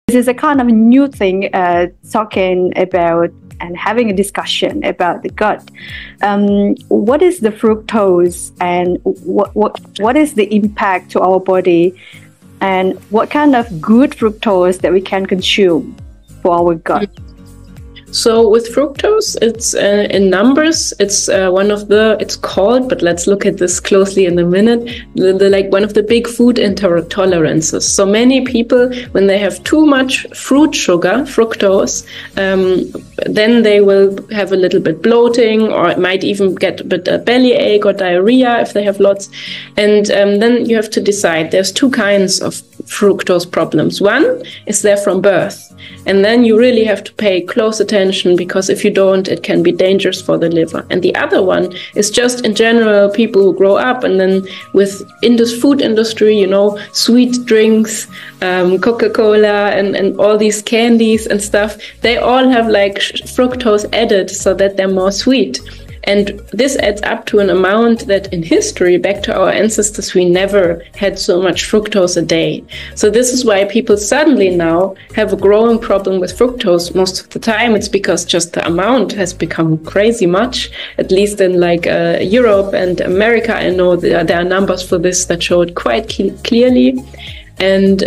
This is a kind of new thing, talking about and having a discussion about the gut. What is the fructose, and what is the impact to our body, and what kind of good fructose that we can consume for our gut? So with fructose, it's in numbers. It's it's called, but let's look at this closely in a minute, like one of the big food intolerances. So many people, when they have too much fruit sugar, fructose, then they will have a little bit bloating, or it might even get a bit of bellyache or diarrhea if they have lots. And then you have to decide. There's two kinds of fructose problems. One is there from birth. And then you really have to pay close attention, because if you don't, it can be dangerous for the liver. And the other one is just in general, people who grow up and then in this food industry, sweet drinks, Coca-Cola and all these candies and stuff, they all have like fructose added so that they're more sweet. And this adds up to an amount that in history, back to our ancestors, we never had so much fructose a day. So this is why people suddenly now have a growing problem with fructose. Most of the time, it's because just the amount has become crazy much, at least in Europe and America. I know there are numbers for this that show it quite clearly. And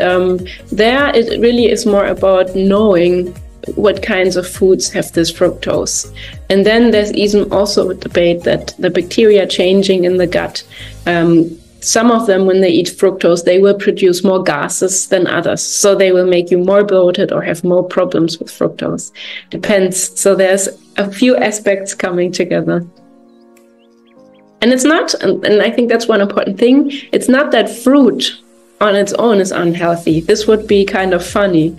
there it really is more about knowing what kinds of foods have this fructose. And then there's even also a debate that the bacteria changing in the gut, some of them, when they eat fructose, they will produce more gases than others. So they will make you more bloated or have more problems with fructose. Depends. So there's a few aspects coming together. And it's not, and I think that's one important thing, it's not that fruit on its own is unhealthy. This would be kind of funny,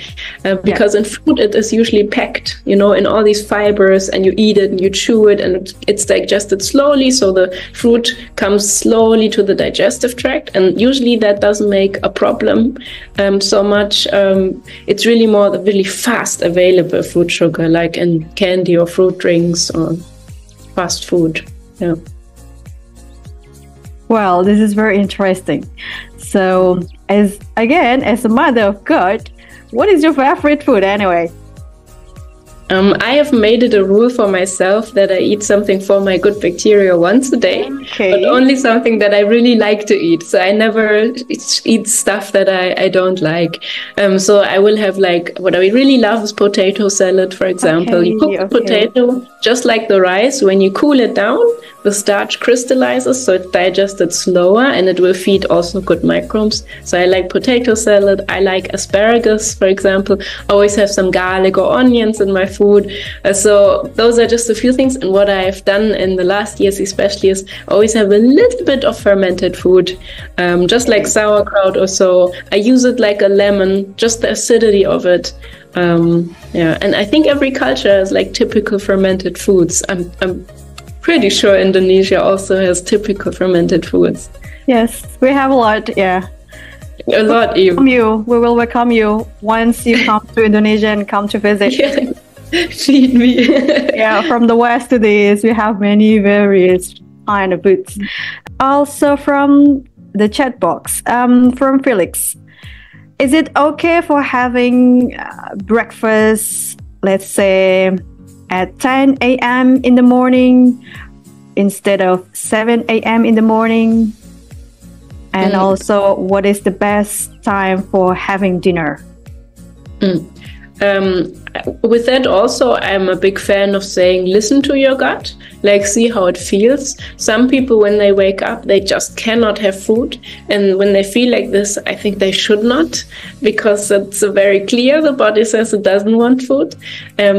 because in fruit it is usually packed, in all these fibers, and you eat it and you chew it, and it's digested slowly. So the fruit comes slowly to the digestive tract, and usually that doesn't make a problem so much. It's really more the really fast available fruit sugar, like in candy or fruit drinks or fast food. Yeah. Well, this is very interesting. So, as a mother of gut, what is your favorite food anyway? I have made it a rule for myself that I eat something for my good bacteria once a day, but only something that I really like to eat. So I never eat stuff that I don't like. So I will have what I really love is potato salad, for example. You cook the potato just like the rice. When you cool it down, the starch crystallizes, so it's digested slower, and it will feed also good microbes. So I like potato salad. I like asparagus, for example. I always have some garlic or onions in my food. So those are just a few things. And what I've done in the last years especially is always have a little bit of fermented food, just like sauerkraut or so. I use it like a lemon, just the acidity of it. And I think every culture has typical fermented foods. I'm pretty sure Indonesia also has typical fermented foods. Yes, we have a lot, yeah. A lot, even. We will welcome you once you come to Indonesia and come to visit. Yeah. Feed me. Yeah, from the west to the east, we have many various kind of foods. Also from the chat box, from Felix. Is it okay for having breakfast, let's say, at 10 a.m. in the morning instead of 7 a.m. in the morning? And also, what is the best time for having dinner? With that also, I'm a big fan of saying, listen to your gut, see how it feels. Some people, when they wake up, they just cannot have food. And when they feel like this, I think they should not, because it's very clear the body says it doesn't want food.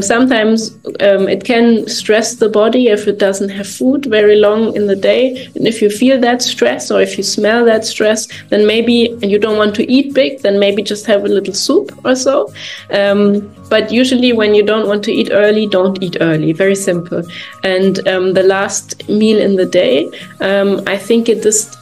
Sometimes it can stress the body if it doesn't have food very long in the day. And if you feel that stress, or if you smell that stress, then maybe, and you don't want to eat big, then maybe just have a little soup or so. But usually when you don't want to eat early, don't eat early. Very simple. And the last meal in the day, I think it is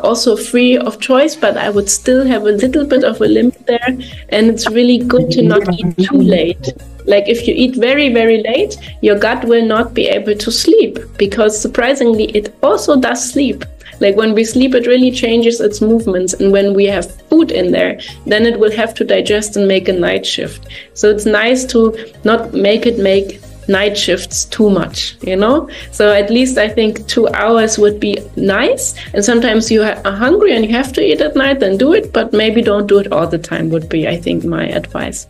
also free of choice, but I would still have a little bit of a limit there. And it's really good to not eat too late. If you eat very, very late, your gut will not be able to sleep, because surprisingly, it also does sleep. Like when we sleep, it really changes its movements. And when we have food in there, then it will have to digest and make a night shift. So it's nice to not make night shifts too much, you know? So at least I think 2 hours would be nice. And sometimes you are hungry and you have to eat at night, then do it, but maybe don't do it all the time would be, I think, my advice.